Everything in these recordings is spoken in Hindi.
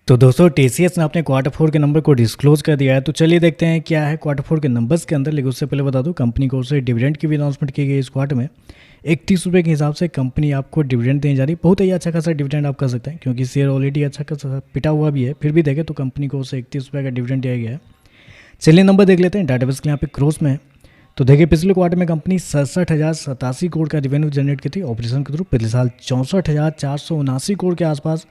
तो दोस्तों टीसीएस ने अपने क्वार्टर फोर के नंबर को डिस्क्लोज कर दिया है। तो चलिए देखते हैं क्या है क्वार्टर फोर के नंबर्स के अंदर। लेकिन उससे पहले बता दूं, कंपनी को से डिविडेंड की भी अनाउंसमेंट की गई इस क्वार्टर में। 31 रुपये के हिसाब से कंपनी आपको डिविडेंड देने जा रही है। बहुत ही अच्छा खासा डिविडेंड आप कर सकते हैं क्योंकि शेयर ऑलरेडी अच्छा खासा पिटा हुआ भी है। फिर भी देखें तो कंपनी को से 31 रुपये का डिविडेंड दिया गया है। चलिए नंबर देख लेते हैं। डाटाबेस के यहाँ पे क्रॉस में है। तो देखिए पिछले क्वार्टर में कंपनी 67,087 करोड़ का रेवेन्यू जनरेट की थी ऑपरेशन के थ्रू। पिछले साल 64,479 करोड़ के आसपास,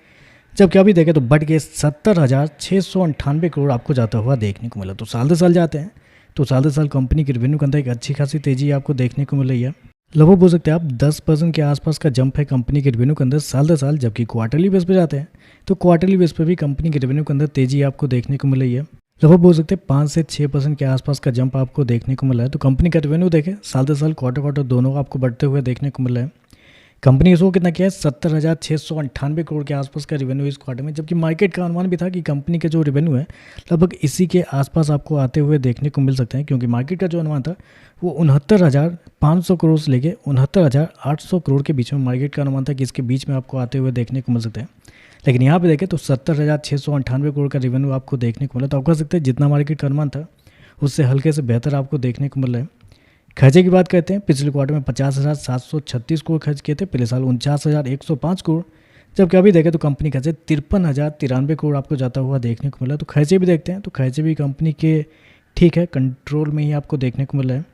जबकि अभी देखें तो बढ़ के 70,698 करोड़ आपको जाता हुआ देखने को मिला। तो साल दर साल जाते हैं तो साल दर साल कंपनी की रेवेन्यू के अंदर एक अच्छी खासी तेजी आपको देखने को मिल रही है। लगभग बोल सकते हैं आप 10% के आसपास का जंप है कंपनी के रेवेन्यू के अंदर साल दर साल। जबकि क्वार्टरली बेस पे जाते हैं तो क्वार्टरली बेस पे भी कंपनी के रेवेन्यू के अंदर तेजी आपको देखने को मिल रही है। लगभग बोल सकते हैं 5 से 6% के आसपास का जंप आपको देखने को मिला है। तो कंपनी का रेवेन्यू देखें साल दर साल क्वार्टर क्वार्टर दोनों आपको बढ़ते हुए देखने को मिल रहा है। कंपनी इसको कितना किया है 70,698 करोड़ के आसपास का रेवेन्यू इस क्वार्टर में। जबकि मार्केट का अनुमान भी था कि कंपनी के जो रेवेन्यू है लगभग इसी के आसपास आपको आते हुए देखने को मिल सकते हैं, क्योंकि मार्केट का जो अनुमान था वो 69,500 करोड़ से लेके 69,800 करोड़ के बीच में मार्केट का अनुमान था कि इसके बीच में आपको आते हुए देखने को मिल सकते हैं। लेकिन यहाँ पे देखें तो 70,698 करोड़ का रेवेन्यू आपको देखने को मिला। तो आप कह सकते हैं जितना मार्केट का अनुमान था उससे हल्के से बेहतर आपको देखने को मिल रहा है। खर्चे की बात करते हैं। पिछले क्वार्टर में 50,736 करोड़ खर्च किए थे। पिछले साल 49,105 करोड़, जबकि अभी देखें तो कंपनी खर्चे 53,093 करोड़ आपको जाता हुआ देखने को मिला। तो खर्चे भी देखते हैं तो खर्चे भी कंपनी के ठीक है कंट्रोल में ही आपको देखने को मिल रहा है।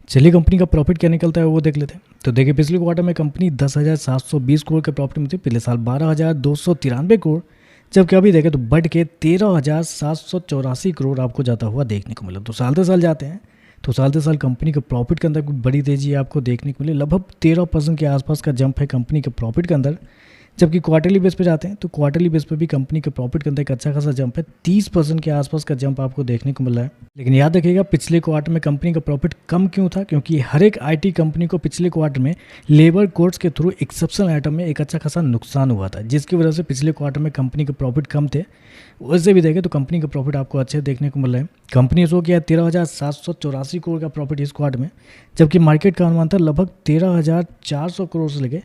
चलिए कंपनी का प्रॉफिट क्या निकलता है वो देख लेते हैं। तो देखिए पिछले क्वार्टर में कंपनी 10,720 करोड़ के प्रॉफिट में थी। पिछले साल 12,293 करोड़, जबकि अभी देखें तो बढ़ के 13,784 करोड़ आपको जाता हुआ देखने को मिला। तो साल दर साल जाते हैं तो साल दर साल कंपनी के प्रॉफिट के अंदर बड़ी तेजी आपको देखने को मिली। लगभग 13% के आसपास का जंप है कंपनी के प्रॉफिट के अंदर। जबकि क्वार्टरली बेस पे जाते हैं तो क्वार्टरली बेस पे भी कंपनी के प्रॉफिट के अंदर एक अच्छा खासा जंप है। 30% के आसपास का जंप आपको देखने को मिल रहा है। लेकिन याद रखिएगा पिछले क्वार्टर में कंपनी का प्रॉफिट कम क्यों था, क्योंकि हर एक आईटी कंपनी को पिछले क्वार्टर में लेबर कोड्स के थ्रू एक्सेप्शनल आइटम में एक अच्छा खासा नुकसान हुआ था, जिसकी वजह से पिछले क्वार्टर में कंपनी के प्रॉफिट कम थे। वैसे भी देखें तो कंपनी का प्रॉफिट आपको अच्छे देखने को मिल रहा है। कंपनी शो किया 13,784 करोड़ का प्रॉफिट इस क्वार्टर में, जबकि मार्केट का अनुमान था लगभग 13,400 करोड़ से लेके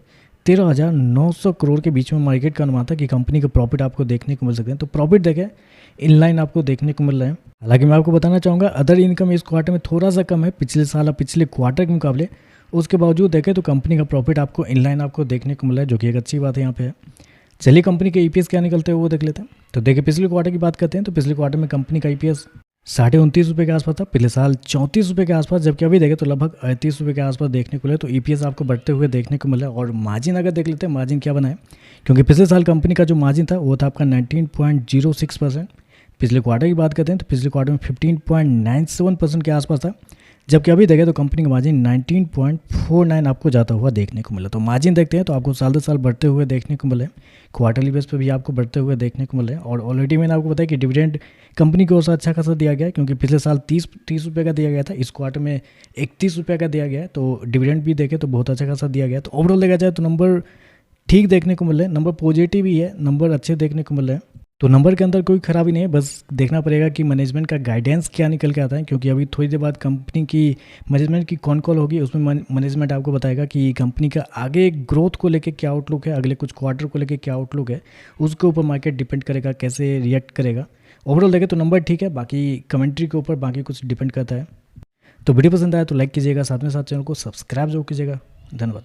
13,900 करोड़ के बीच में मार्केट का अनुमान था कि कंपनी का प्रॉफिट आपको देखने को मिल सकते हैं। तो प्रॉफिट देखें इनलाइन आपको देखने को मिल रहा है। हालांकि मैं आपको बताना चाहूँगा अदर इनकम इस क्वार्टर में थोड़ा सा कम है पिछले साल और पिछले क्वार्टर के मुकाबले। उसके बावजूद देखें तो कंपनी का प्रॉफिट आपको इनलाइन आपको देखने को मिल रहा है, जो कि एक अच्छी बात है यहाँ पे। चलिए कंपनी के ईपीएस क्या निकलते हैं वो देख लेते हैं। तो देखिए पिछले क्वार्टर की बात करते हैं तो पिछले क्वार्टर में कंपनी का ईपीएस 29.5 के आसपास था। पिछले साल 34 के आसपास, जबकि अभी देखें तो लगभग 38 के आसपास देखने को मिले। तो ईपीएस आपको बढ़ते हुए देखने को मिला। और मार्जिन अगर देख लेते हैं मार्जिन क्या बना है, क्योंकि पिछले साल कंपनी का जो मार्जिन था वो था आपका 19.06%। पिछले क्वार्टर की बात करते हैं तो पिछले क्वार्टर में 15.97% के आसपास था, जबकि अभी देखें तो कंपनी का मार्जिन 19.49 आपको जाता हुआ देखने को मिला। तो मार्जिन देखते हैं तो आपको साल दर साल बढ़ते हुए देखने को मिले। क्वार्टरली बेस पे भी आपको बढ़ते हुए देखने को मिले। और ऑलरेडी मैंने आपको बताया कि डिविडेंड कंपनी को अच्छा खासा दिया गया है, क्योंकि पिछले साल 30 रुपये का दिया गया था, इस क्वार्टर में 31 रुपये का दिया गया है। तो डिविडेंड भी देखें तो बहुत अच्छा खासा दिया गया है। तो ओवरऑल देखा जाए तो नंबर ठीक देखने को मिल रहे हैं, नंबर पॉजिटिव ही है, नंबर अच्छे देखने को मिल रहे हैं। तो नंबर के अंदर कोई खराबी नहीं है, बस देखना पड़ेगा कि मैनेजमेंट का गाइडेंस क्या निकल के आता है, क्योंकि अभी थोड़ी देर बाद कंपनी की मैनेजमेंट की कॉन कॉल होगी। उसमें मैनेजमेंट आपको बताएगा कि कंपनी का आगे ग्रोथ को लेके क्या आउटलुक है, अगले कुछ क्वार्टर को लेके क्या आउटलुक है। उसके ऊपर मार्केट डिपेंड करेगा कैसे रिएक्ट करेगा। ओवरऑल देखें तो नंबर ठीक है, बाकी कमेंट्री के ऊपर बाकी कुछ डिपेंड करता है। तो वीडियो पसंद आया तो लाइक कीजिएगा, साथ में साथ चैनल को सब्सक्राइब जरूर कीजिएगा। धन्यवाद।